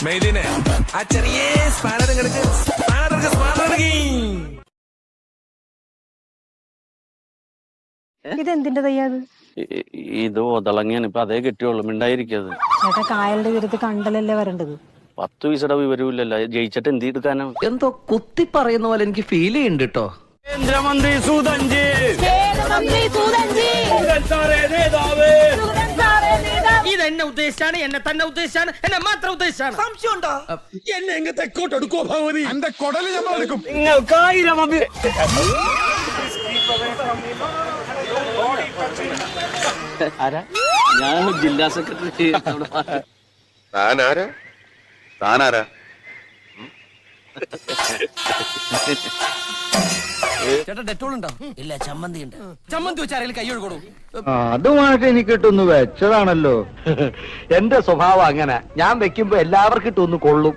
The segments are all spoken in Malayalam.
മെയ്ദിനെ ആ ചെറിയ സ്പാനർ ഇതെന്തിന്റെ തയ്യാത്? ഇത് ഒതളങ്ങിയാണ് ഇപ്പൊ അതേ കിട്ടിയുള്ളൂ. മിണ്ടായിരിക്കത് ചേട്ടാ, കായലിന്റെ തീരത്ത് കണ്ടലല്ലേ വരേണ്ടത്. 10 പൈസയുടെ വിവരമില്ലല്ലോ. ജയിച്ചിട്ട് എന്ത് എടുക്കാനോ? എന്തോ കുത്തി പറയുന്ന പോലെ എനിക്ക് ഫീൽ ചെയ്യുന്നുണ്ട് കേട്ടോ. കേന്ദ്രമന്ത്രി സൂതഞ്ചി ഇതെന്നെ ഉദ്ദേശിച്ചാണ്, എന്നെ തന്നെ ഉദ്ദേശിച്ചാണ്, എന്നെ മാത്രം ഉദ്ദേശിച്ചാണ്. സംശയമുണ്ടോ? എന്നെ എങ്ങ തെക്കോട്ട് എടുക്കോ ഭഗവതി? എന്റെ കൊടല് നമ്മൾ എടുക്കും. നിങ്ങൾക്കായിരം ആരാ? ഞാൻ ജില്ലാ സെക്രട്ടറി. താനാരാ? ചേട്ടാ, ഡെറ്റോൾ ഉണ്ടോ? ഇല്ല, ചമ്മന്തി ഉണ്ട്. ചമ്മന്തി വെച്ചാരെങ്കിലും കൈ ഒഴുകൊടു. അതുമായിട്ട് എനിക്ക് ഇട്ടൊന്ന് വെച്ചതാണല്ലോ. എന്റെ സ്വഭാവം അങ്ങനെ. ഞാൻ വെക്കുമ്പോ എല്ലാവർക്കും ഇട്ടൊന്ന് കൊള്ളും.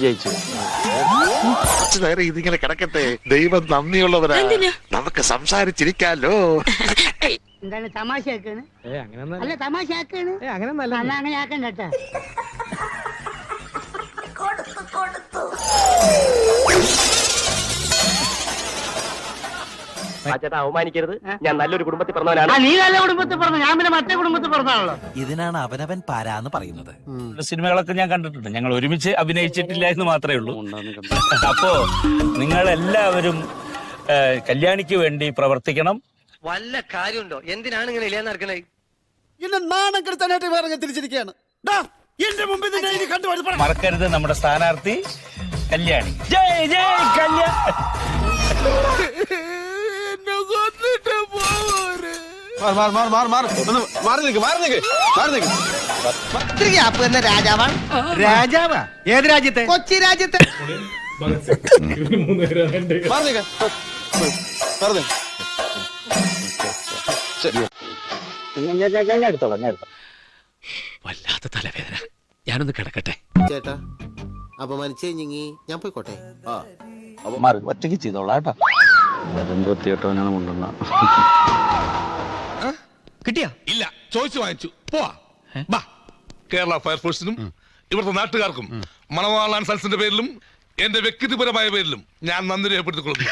ജയിച്ചു. ഇതിങ്ങനെ കിടക്കട്ടെ. ദൈവം നന്ദിയുള്ളവരാ. നമുക്ക് സംസാരിച്ചിരിക്കാലോ. എന്താണ് തമാശയാക്കാണ്? അല്ല, തമാശയാക്കാണ്. അങ്ങനെ ആക്കണ്ട കേട്ടാ. ചേട്ടാ, അവമാനിക്കരുത്. ഞാൻ നല്ലൊരു കുടുംബത്തിൽ പറഞ്ഞവനാണ്. നീ നല്ല കുടുംബത്തിൽ പറഞ്ഞു, ഞാൻ പിന്നെ മറ്റേ കുടുംബത്തിൽ പറഞ്ഞാണല്ലോ. ഇതിനാണ് അവനവൻ പാരാന്ന് പറയുന്നത്. സിനിമകളൊക്കെ ഞാൻ കണ്ടിട്ടുണ്ട്. ഞങ്ങൾ ഒരുമിച്ച് അഭിനയിച്ചിട്ടില്ല എന്ന് മാത്രമേ ഉള്ളൂ. അപ്പോ നിങ്ങൾ എല്ലാവരും കല്യാണിക്ക് വേണ്ടി പ്രവർത്തിക്കണം. വല്ല കാര്യമുണ്ടോ? എന്തിനാണ് ഇങ്ങനെ ഇല്ലാന്ന് നടക്കണേ? എന്നെ നാണം കെടുത്താനായിട്ട് വേറെ തിരിച്ചിരിക്കുകയാണ്. എന്റെ മുമ്പിൽ മറക്കരുത്, നമ്മുടെ സ്ഥാനാർത്ഥി കല്യാണി. ജയ് ജയ് കല്യാണി. രാജാവാണ്. രാജാവാ? ഏത് രാജ്യത്തെ? കൊച്ചി രാജ്യത്തെ. വല്ലാത്ത തലവേദന. ഞാനൊന്ന് കിടക്കട്ടെ. ചേട്ടാ, അപമാനിച്ചേ ഞാൻ പോയിക്കോട്ടെ. ഒറ്റയ്ക്ക് ചെയ്തോളാം കേട്ടോ. വരമ്പത്തിയോട്ടവനാണ് കൊണ്ടുവന്ന. കിട്ടിയാ? ഇല്ല, ചോദിച്ചു വാങ്ങിച്ചു. പോവാ. കേരള ഫയർഫോഴ്സിനും ഇവിടുത്തെ നാട്ടുകാർക്കും മണവാളാൻ സൽസിന്റെ പേരിലും എന്റെ വ്യക്തിപരമായ പേരിലും ഞാൻ നന്ദി രേഖപ്പെടുത്തിക്കൊള്ളുന്നു.